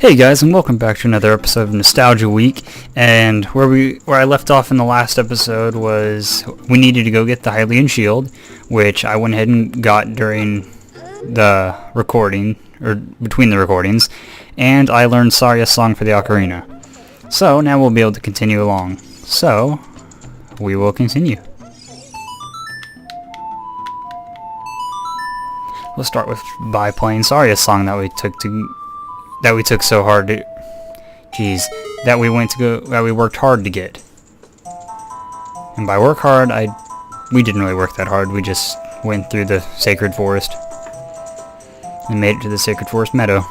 Hey guys, and welcome back to another episode of Nostalgia Week. And where I left off in the last episode was we needed to go get the Hylian shield, which I went ahead and got during the recording, or between the recordings, and I learned Sarias Song for the ocarina. So now we'll be able to continue along. So we will continue. We'll start by playing Sarias Song that we took so hard to, that we worked hard to get. And by work hard, we didn't really work that hard. We just went through the sacred forest and made it to the sacred forest meadow.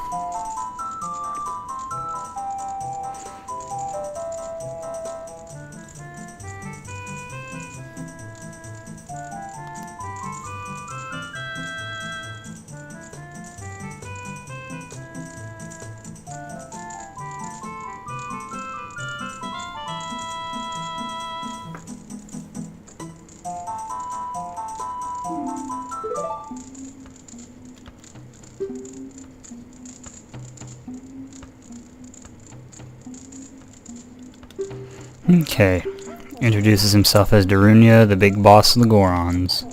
Okay. Introduces himself as Darunia, the big boss of the Gorons.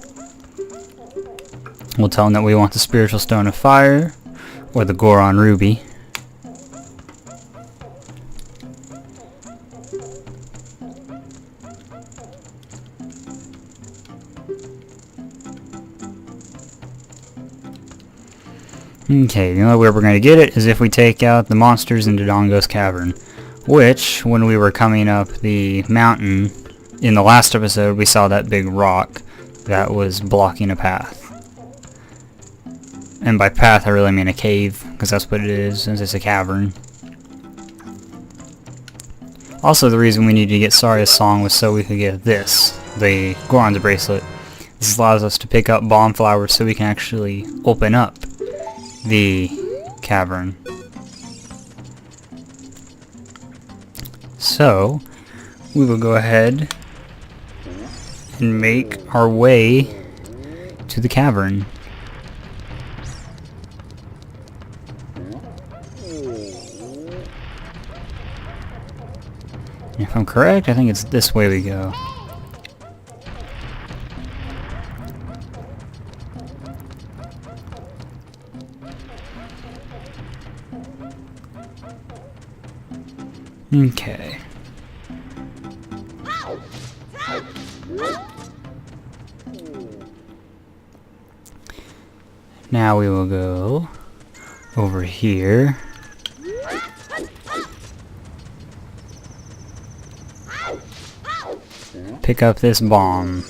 We'll tell him that we want the Spiritual Stone of Fire, or the Goron Ruby. Okay, the only way we're going to get it is if we take out the monsters in Dodongos Cavern. Which, when we were coming up the mountain, in the last episode, we saw that big rock that was blocking a path. And by path, I really mean a cave, because that's what it is, since it's a cavern. Also, the reason we needed to get Sarias Song was so we could get this, the Goron's bracelet. This allows us to pick up bomb flowers so we can actually open up the cavern. So, we will go ahead and make our way to the cavern. If I'm correct, I think it's this way we go. Okay. Now we will go over here. Pick up this bomb.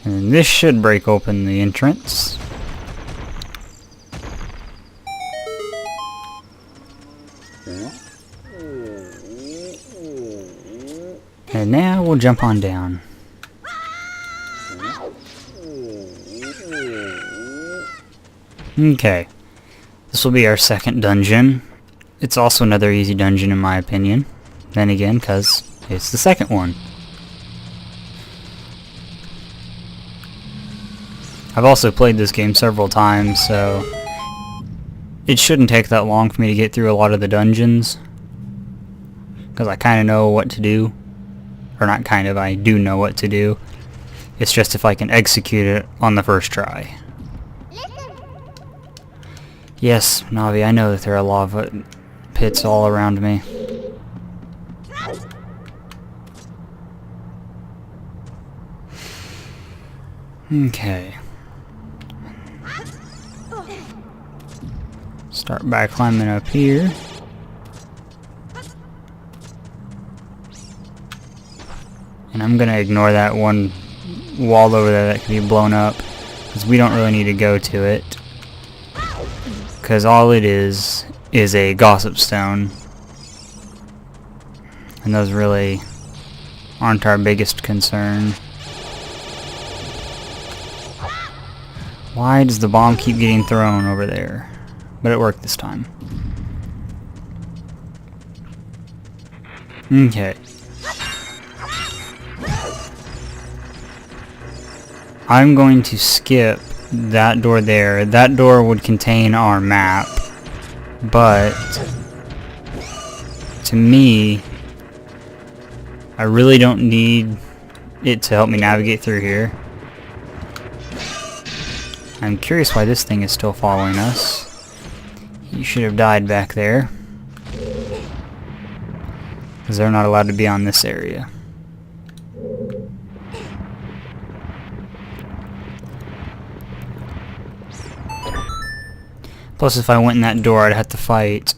And this should break open the entrance. And now we'll jump on down. Okay. This will be our second dungeon. It's also another easy dungeon in my opinion. Then again, because it's the second one. I've also played this game several times, so it shouldn't take that long for me to get through a lot of the dungeons. Because I kind of know what to do. Or not kind of, I do know what to do. It's just if I can execute it on the first try. Yes, Navi, I know that there are lava pits all around me. Okay. Start by climbing up here. And I'm going to ignore that one wall over there that can be blown up, because we don't really need to go to it. Because all it is a gossip stone. And those really aren't our biggest concern. Why does the bomb keep getting thrown over there? But it worked this time. Okay. I'm going to skip that door there. That door would contain our map, but to me, I really don't need it to help me navigate through here. I'm curious why this thing is still following us. You should have died back there, because they're not allowed to be on this area. Plus, if I went in that door, I'd have to fight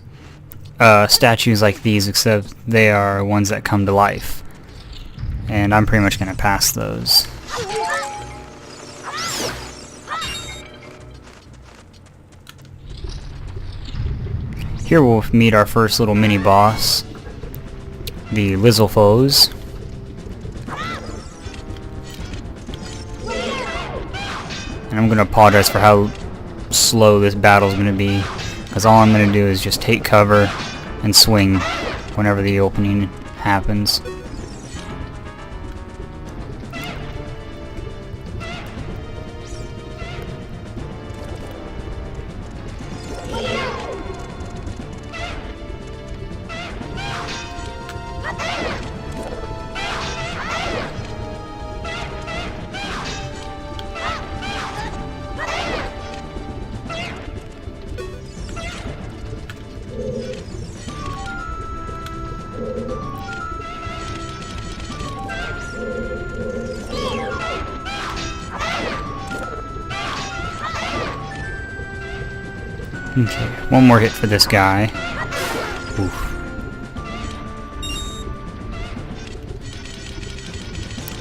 statues like these, except they are ones that come to life. And I'm pretty much going to pass those. Here we'll meet our first little mini-boss, the Lizzlefoes. And I'm going to apologize for how slow this battle is going to be, because all I'm going to do is just take cover and swing whenever the opening happens. Okay, one more hit for this guy. Oof.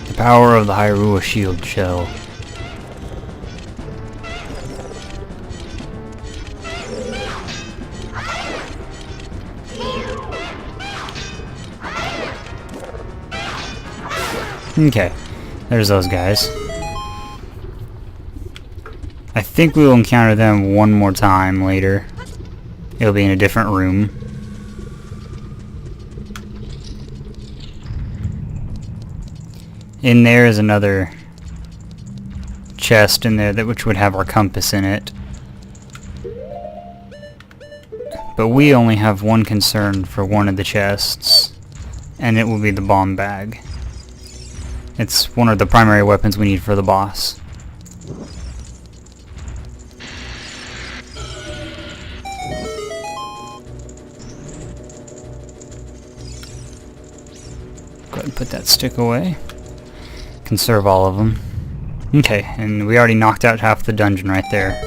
The power of the Hyrule shield shell. Okay, there's those guys. I think we will encounter them one more time later. It'll be in a different room. In there is another chest in there which would have our compass in it. But we only have one concern for one of the chests, and it will be the bomb bag. It's one of the primary weapons we need for the boss. Go ahead and put that stick away. Conserve all of them. Okay, and we already knocked out half the dungeon right there.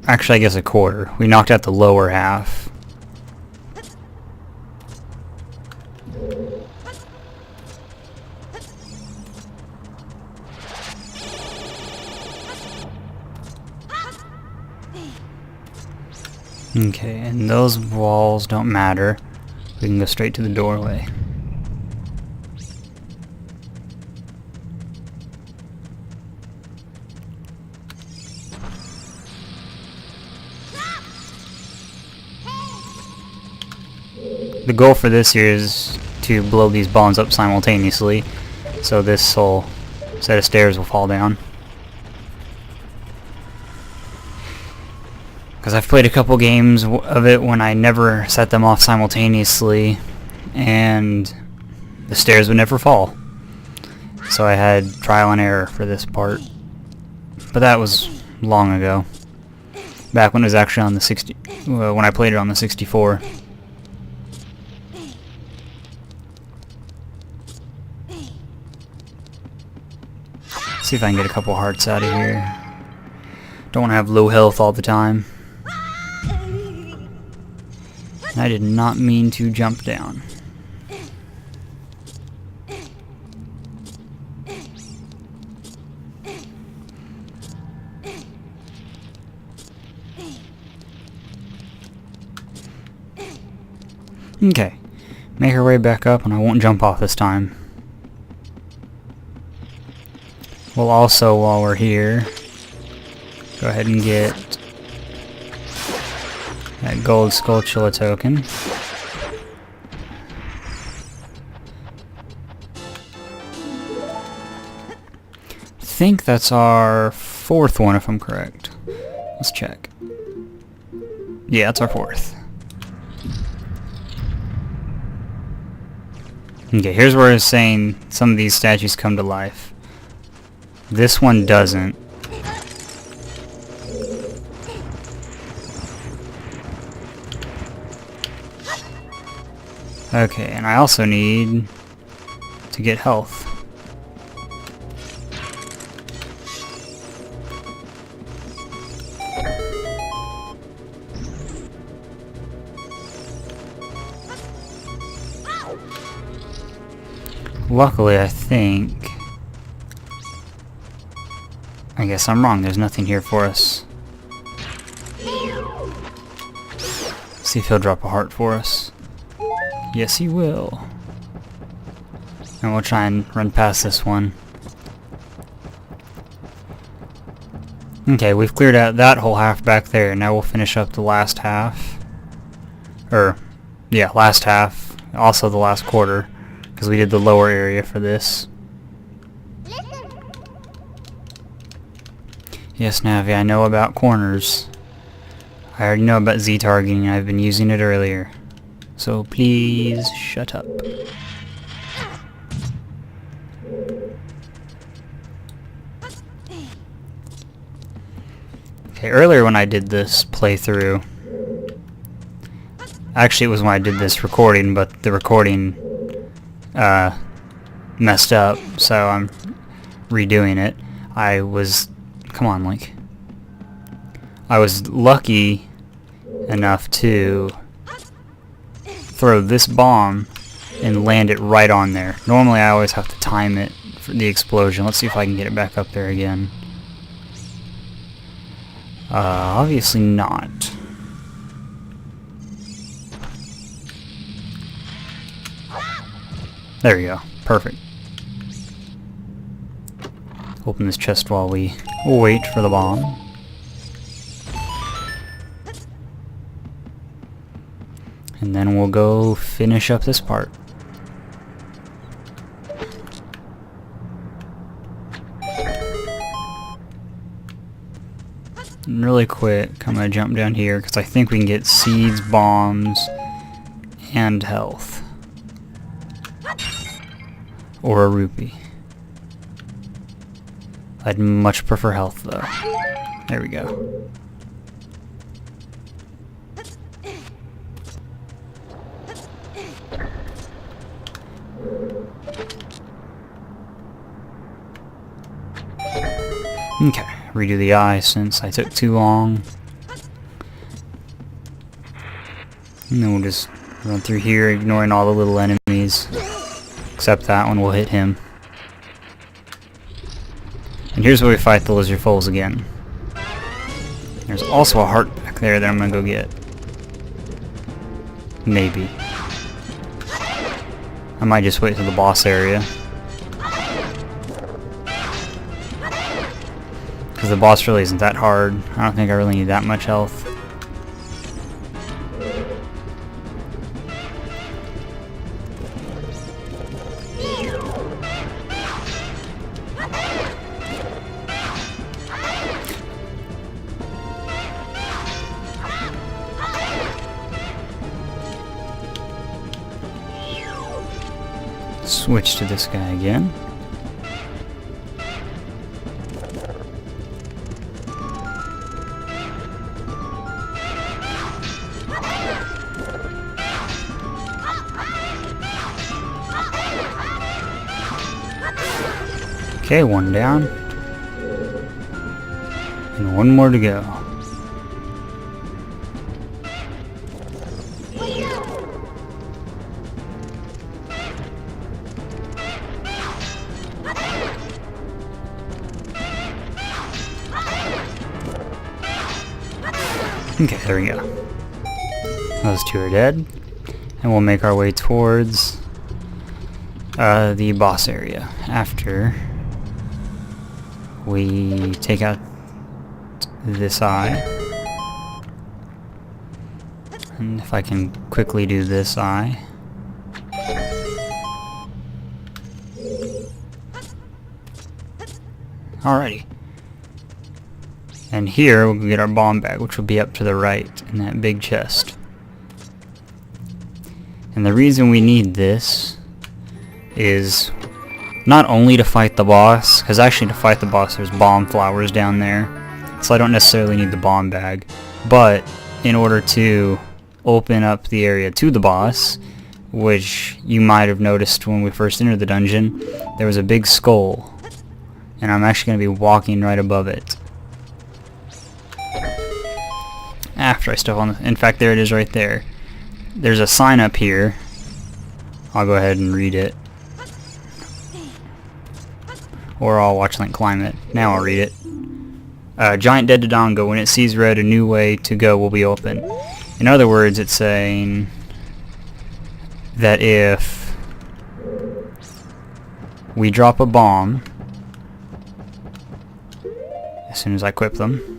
Actually, I guess a quarter. We knocked out the lower half. Okay, and those walls don't matter. We can go straight to the doorway. The goal for this here is to blow these bombs up simultaneously, so this whole set of stairs will fall down. Because I've played a couple games of it when I never set them off simultaneously, and the stairs would never fall. So I had trial and error for this part. But that was long ago. Back when it was actually on the when I played it on the 64. See if I can get a couple hearts out of here. Don't want to have low health all the time. I did not mean to jump down. Okay, make our way back up and I won't jump off this time. We'll also, while we're here, go ahead and get that gold Skulltula token. think that's our 4th one if I'm correct. Let's check. Yeah, it's our 4th. Okay, here's where it's saying some of these statues come to life. This one doesn't. Okay, and I also need to get health. Luckily, I guess I'm wrong, there's nothing here for us. See if he'll drop a heart for us. Yes, he will. And we'll try and run past this one. Okay, we've cleared out that whole half back there. Now we'll finish up the last half. Yeah, last half. Also the last quarter. Because we did the lower area for this. Yes, Navi, I know about corners. I already know about Z-targeting. I've been using it earlier. So please shut up. Okay, earlier when I did this playthrough, actually it was when I did this recording, but the recording messed up, so I'm redoing it. Come on, Link. I was lucky enough to throw this bomb and land it right on there. Normally I always have to time it for the explosion. Let's see if I can get it back up there again. Obviously not. There we go. Perfect. Open this chest while we wait for the bomb. And then we'll go finish up this part. And really quick, I'm going to jump down here because I think we can get seeds, bombs, and health. Or a rupee. I'd much prefer health though. There we go. Okay, redo the eye since I took too long. And then we'll just run through here, ignoring all the little enemies. Except that one will hit him. And here's where we fight the lizard foals again. There's also a heart back there that I'm gonna go get. Maybe. I might just wait till the boss area. Because the boss really isn't that hard. I don't think I really need that much health. Switch to this guy again. Okay, one down. And one more to go. Okay, there we go. Those two are dead. And we'll make our way towards the boss area after we take out this eye. And if I can quickly do this eye. Alrighty. And here we'll get our bomb bag, which will be up to the right in that big chest. And the reason we need this is not only to fight the boss, because actually to fight the boss there's bomb flowers down there, so I don't necessarily need the bomb bag, but in order to open up the area to the boss, which you might have noticed when we first entered the dungeon, there was a big skull, and I'm actually going to be walking right above it. After I step on the... In fact, there it is right there. There's a sign up here. I'll go ahead and read it. Or I'll watch Link climb it. Now I'll read it. Giant dead Dodongo. When it sees red, a new way to go will be open. In other words, it's saying that if we drop a bomb, as soon as I equip them,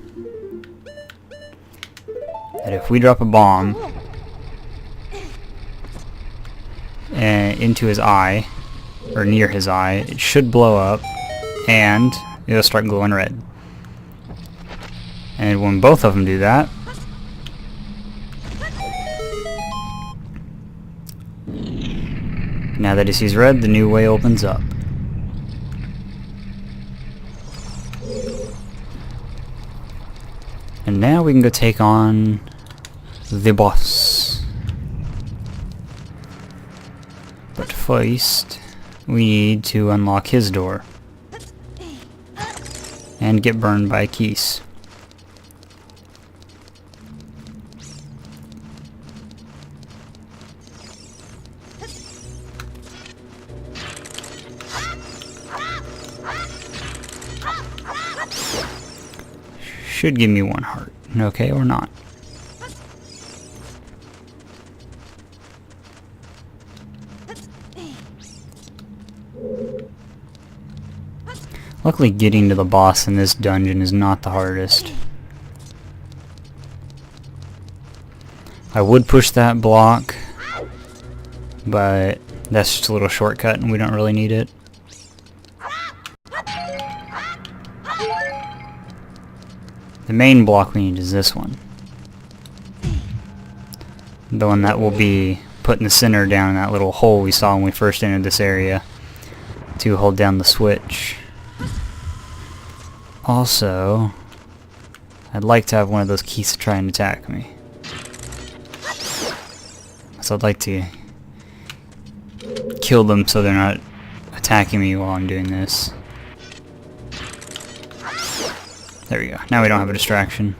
that if we drop a bomb into his eye, or near his eye, it should blow up and it'll start glowing red. And when both of them do that, now that he sees red, the new way opens up. And now we can go take on the boss. But first, we need to unlock his door and get burned by keys. Should give me 1 heart. Okay, or not. Luckily, getting to the boss in this dungeon is not the hardest. I would push that block, but that's just a little shortcut and we don't really need it. The main block we need is this one. The one that will be putting the center down in that little hole we saw when we first entered this area to hold down the switch. Also, I'd like to have one of those keys to try and attack me. So I'd like to kill them so they're not attacking me while I'm doing this. There we go. Now we don't have a distraction.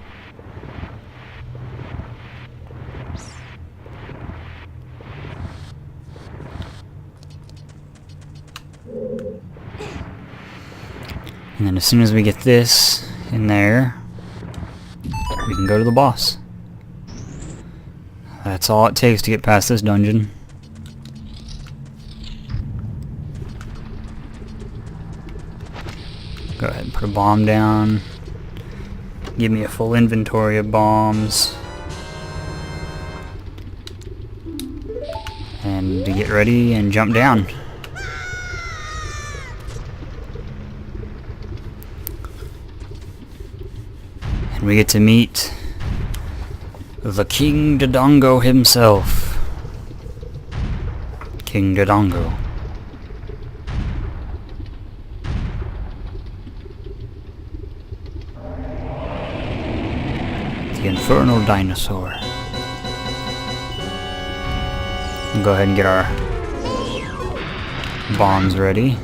And then as soon as we get this in there, we can go to the boss. That's all it takes to get past this dungeon. Go ahead and put a bomb down. Give me a full inventory of bombs. And to get ready and jump down. And we get to meet the King Dodongo himself. King Dodongo. The Infernal Dinosaur. We'll go ahead and get our bombs ready.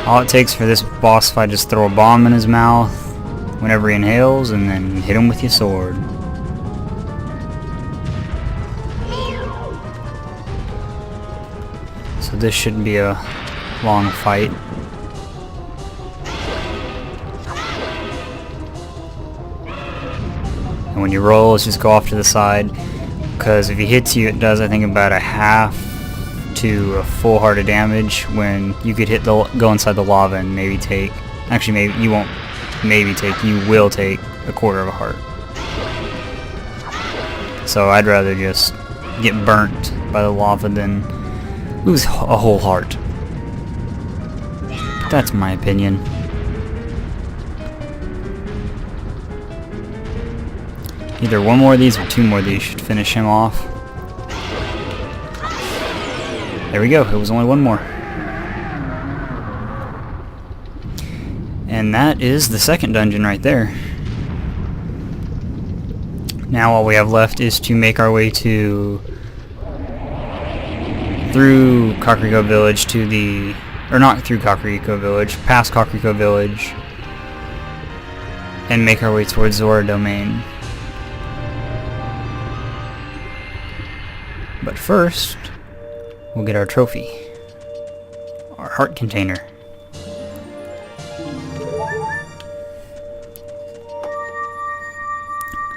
All it takes for this boss fight is throw a bomb in his mouth whenever he inhales and then hit him with your sword. So this shouldn't be a long fight. And when you roll, let's just go off to the side, because if he hits you, it does, I think, about a half to a full heart of damage, when you could go inside the lava and maybe take, actually maybe you won't maybe take, you will take a quarter of a heart. So I'd rather just get burnt by the lava than lose a whole heart. That's my opinion. Either one more of these or two more of these should finish him off. There we go, it was only one more. And that is the second dungeon right there. Now all we have left is to make our way through Kakariko Village to the, or not through Kakariko Village, past Kakariko Village, and make our way towards Zoras Domain. But first, we'll get our trophy, our heart container.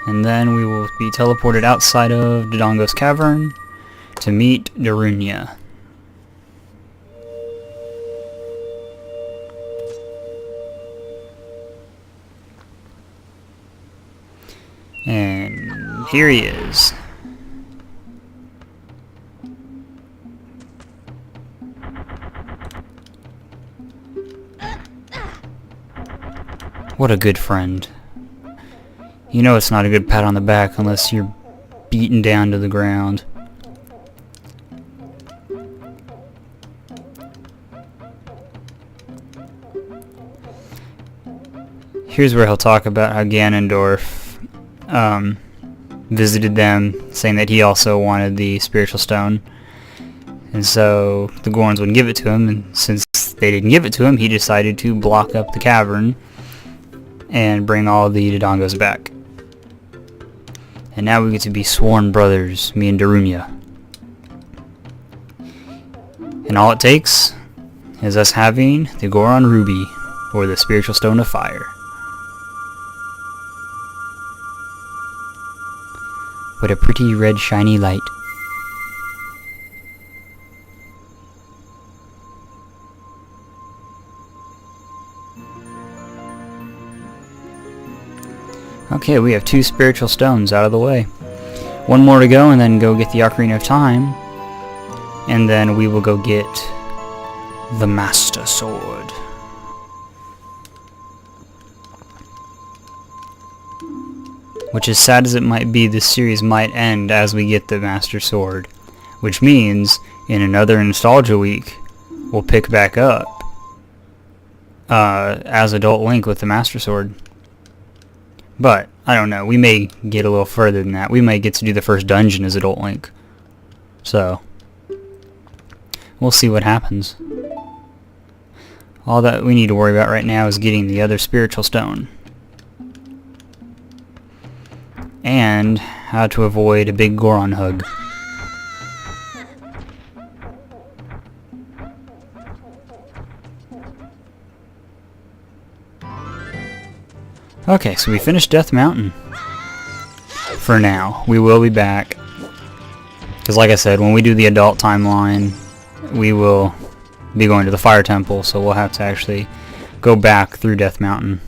And then we will be teleported outside of Dodongos Cavern to meet Darunia. And here he is. What a good friend. You know it's not a good pat on the back unless you're beaten down to the ground. Here's where he'll talk about how Ganondorf visited them, saying that he also wanted the spiritual stone. And so the Gorons wouldn't give it to him, and since they didn't give it to him, he decided to block up the cavern and bring all the Dodongos back. And now we get to be sworn brothers, me and Darunia. And all it takes is us having the Goron Ruby, or the Spiritual Stone of Fire. What a pretty red shiny light. Okay, we have 2 spiritual stones out of the way. One more to go, and then go get the Ocarina of Time. And then we will go get the Master Sword. Which, as sad as it might be, this series might end as we get the Master Sword. Which means, in another Nostalgia Week, we'll pick back up as Adult Link with the Master Sword. But, I don't know, we may get a little further than that. We may get to do the first dungeon as Adult Link. So, we'll see what happens. All that we need to worry about right now is getting the other spiritual stone. And how to avoid a big Goron hug. Okay, so we finished Death Mountain. For now. We will be back. Because like I said, when we do the adult timeline, we will be going to the Fire Temple, so we'll have to actually go back through Death Mountain.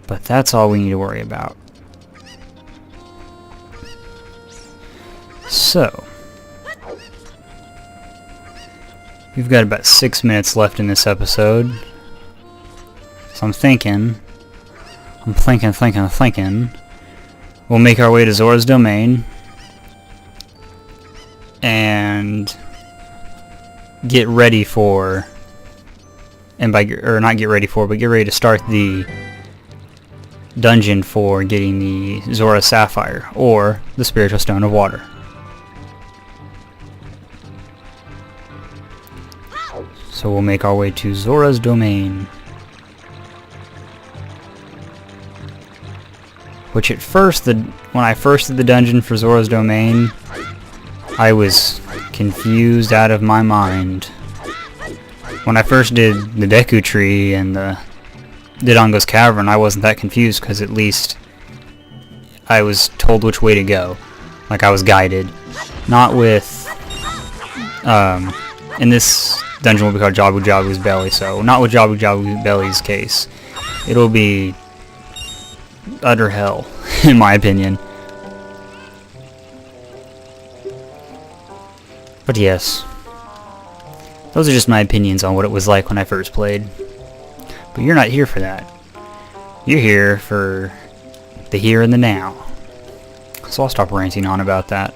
But that's all we need to worry about. So, we've got about 6 minutes left in this episode. So I'm thinking, we'll make our way to Zoras Domain and get ready for, and by, or not get ready for, but get ready to start the dungeon for getting the Zora Sapphire, or the Spiritual Stone of Water. So we'll make our way to Zoras Domain. Which at first, when I first did the dungeon for Zoras Domain, I was confused out of my mind. When I first did the Deku Tree and the Dodongos Cavern, I wasn't that confused because at least I was told which way to go. Like I was guided. Not with, in this dungeon will be called Jabu Jabu's Belly, so not with Jabu Jabu Belly's case. It'll be utter hell, in my opinion. But yes, Those are just my opinions on what it was like when I first played. But you're not here for that. You're here for the here and the now. So I'll stop ranting on about that.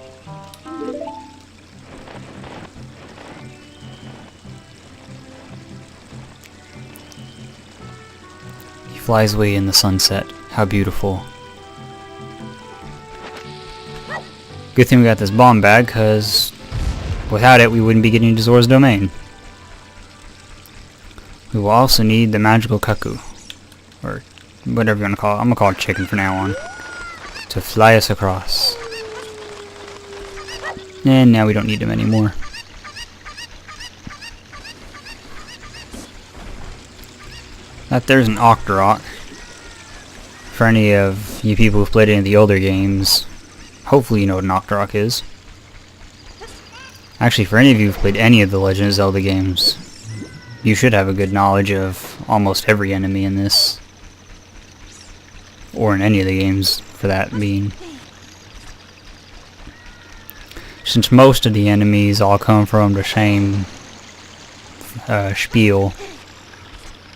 He flies away in the sunset. How beautiful. Good thing we got this bomb bag, because without it we wouldn't be getting to Zoras Domain. We will also need the magical cuckoo, or whatever you want to call it. I'm going to call it chicken from now on, to fly us across. And now we don't need him anymore. That there's an Octorok. For any of you people who've played any of the older games, hopefully you know what an Octorok is. Actually, for any of you who've played any of the Legend of Zelda games, you should have a good knowledge of almost every enemy in this. Or in any of the games, for that being. Since most of the enemies all come from the same spiel,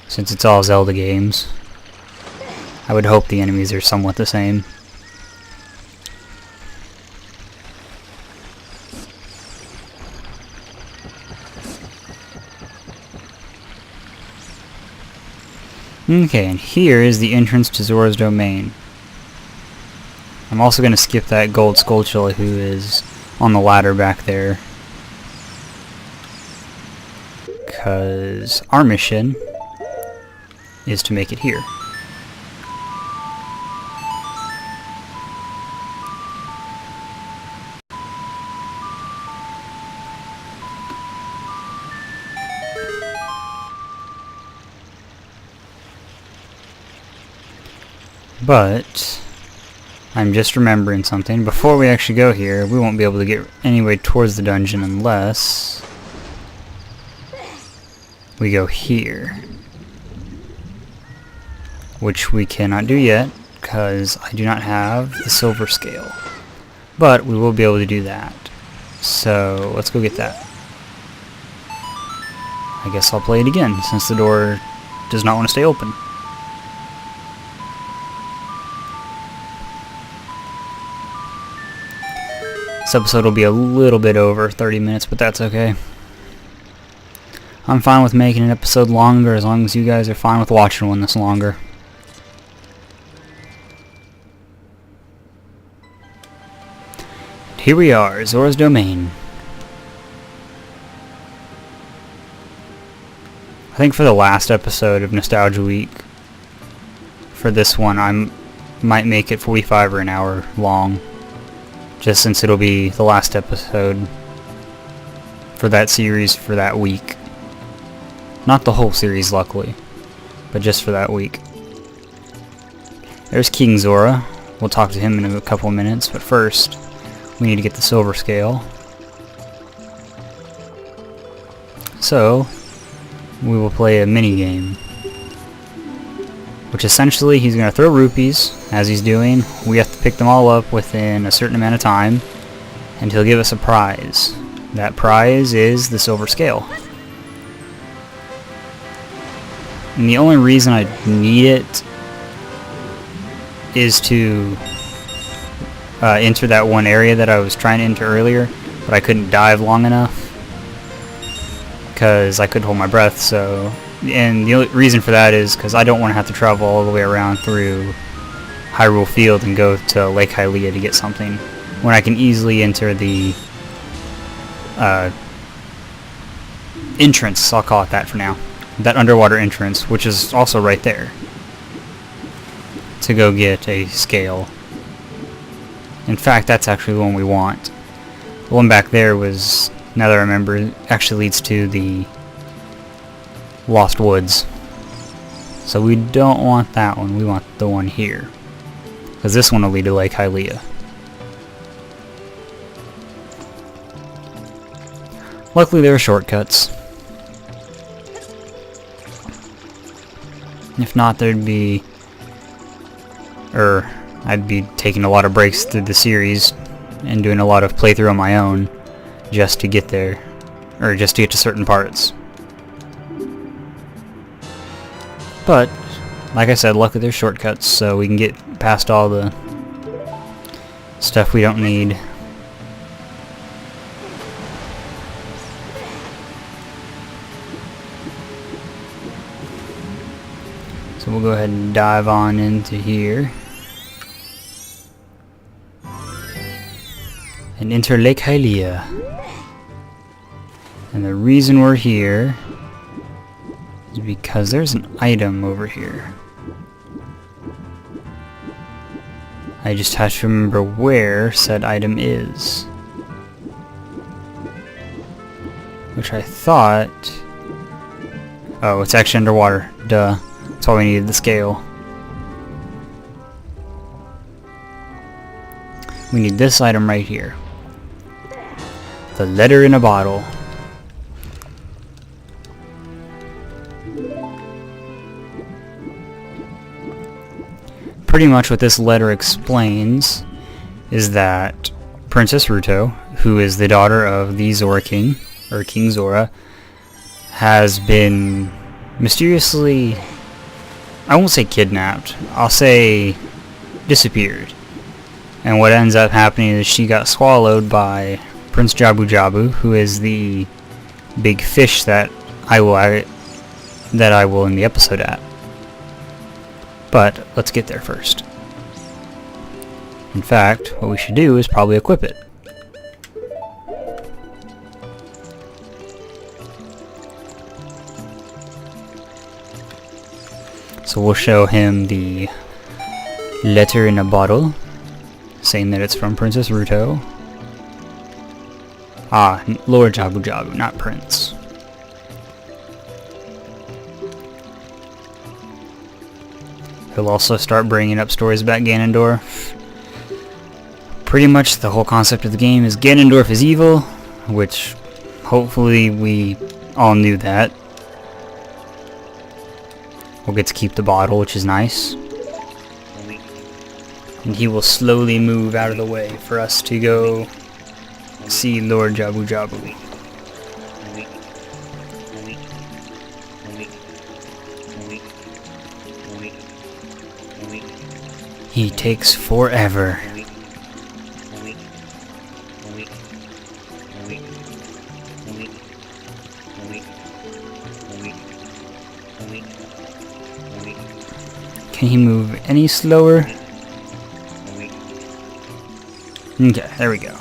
since it's all Zelda games, I would hope the enemies are somewhat the same. Okay, and here is the entrance to Zora's Domain. I'm also going to skip that gold Skulltula who is on the ladder back there, because our mission is to make it here. But I'm just remembering something. Before we actually go here, we won't be able to get anyway towards the dungeon unless we go here, which we cannot do yet because I do not have the silver scale. But we will be able to do that. So let's go get that. I guess I'll play it again since the door does not want to stay open. This episode will be a little bit over 30 minutes, but that's okay. I'm fine with making an episode longer as long as you guys are fine with watching one that's longer. Here we are, Zora's Domain. I think for the last episode of Nostalgia Week, for this one I might make it 45 or an hour long. Just since it'll be the last episode for that series for that week. Not the whole series, luckily, but just for that week. There's King Zora. We'll talk to him in a couple of minutes, but first, we need to get the silver scale. So, we will play a mini game, which essentially he's going to throw rupees, as he's doing. We have to pick them all up within a certain amount of time, and he'll give us a prize. That prize is the silver scale. And the only reason I need it is to enter that one area that I was trying to enter earlier, but I couldn't dive long enough because I couldn't hold my breath. So, and the only reason for that is because I don't want to have to travel all the way around through Hyrule Field and go to Lake Hylia to get something, when I can easily enter the entrance, I'll call it that for now, that underwater entrance, which is also right there, to go get a scale. In fact, that's actually the one we want. The one back there was, now that I remember, actually leads to the Lost Woods. So we don't want that one, we want the one here, because this one will lead to Lake Hylia. Luckily there are shortcuts. If not, I'd be taking a lot of breaks through the series and doing a lot of playthrough on my own just to get there. or just to get to certain parts. But, like I said, luckily there's shortcuts, so we can get past all the stuff we don't need. So we'll go ahead and dive on into here. And enter Lake Hylia. And the reason we're here is because there's an item over here. I just have to remember where said item is. Which I thought... Oh, it's actually underwater. Duh. That's why we needed the scale. We need this item right here. The letter in a bottle. Pretty much what this letter explains is that Princess Ruto, who is the daughter of the Zora King, or King Zora, has been mysteriously, I won't say kidnapped, I'll say disappeared. And what ends up happening is she got swallowed by Prince Jabu Jabu, who is the big fish that I will end the episode at. But let's get there first. In fact, what we should do is probably equip it. So we'll show him the letter in a bottle, saying that it's from Princess Ruto. Ah, Lord Jabu Jabu, not Prince. He'll also start bringing up stories about Ganondorf. Pretty much the whole concept of the game is Ganondorf is evil, which hopefully we all knew that. We'll get to keep the bottle, which is nice. And he will slowly move out of the way for us to go see Lord Jabu Jabu. He takes forever. Can he move any slower? Okay, there we go.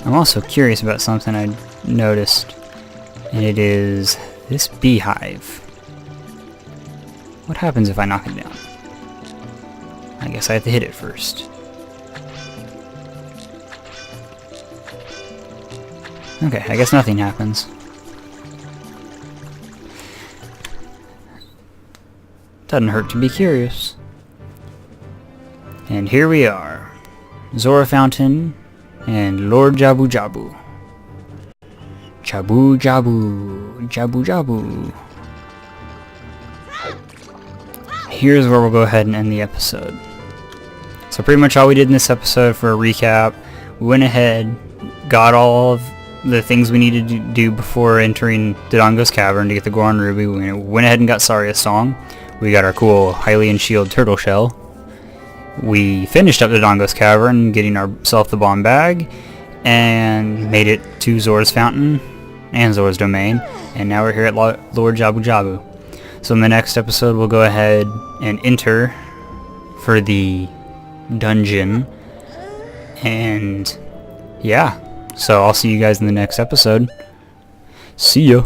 I'm also curious about something I noticed, and it is this beehive. What happens if I knock it down? I guess I have to hit it first. Okay, I guess nothing happens. Doesn't hurt to be curious. And here we are. Zora Fountain and Lord Jabu Jabu. Jabu Jabu. Jabu Jabu. Here's where we'll go ahead and end the episode. So pretty much all we did in this episode, for a recap, we went ahead, got all of the things we needed to do before entering Dodongos Cavern to get the Goron Ruby. We went ahead and got Sarias Song. We got our cool Hylian Shield turtle shell. We finished up the Dodongos Cavern, getting ourselves the bomb bag, and made it to Zora's Fountain and Zoras Domain, and now we're here at Lord Jabu Jabu. So in the next episode, we'll go ahead and enter for the dungeon, and yeah, so I'll see you guys in the next episode. See ya!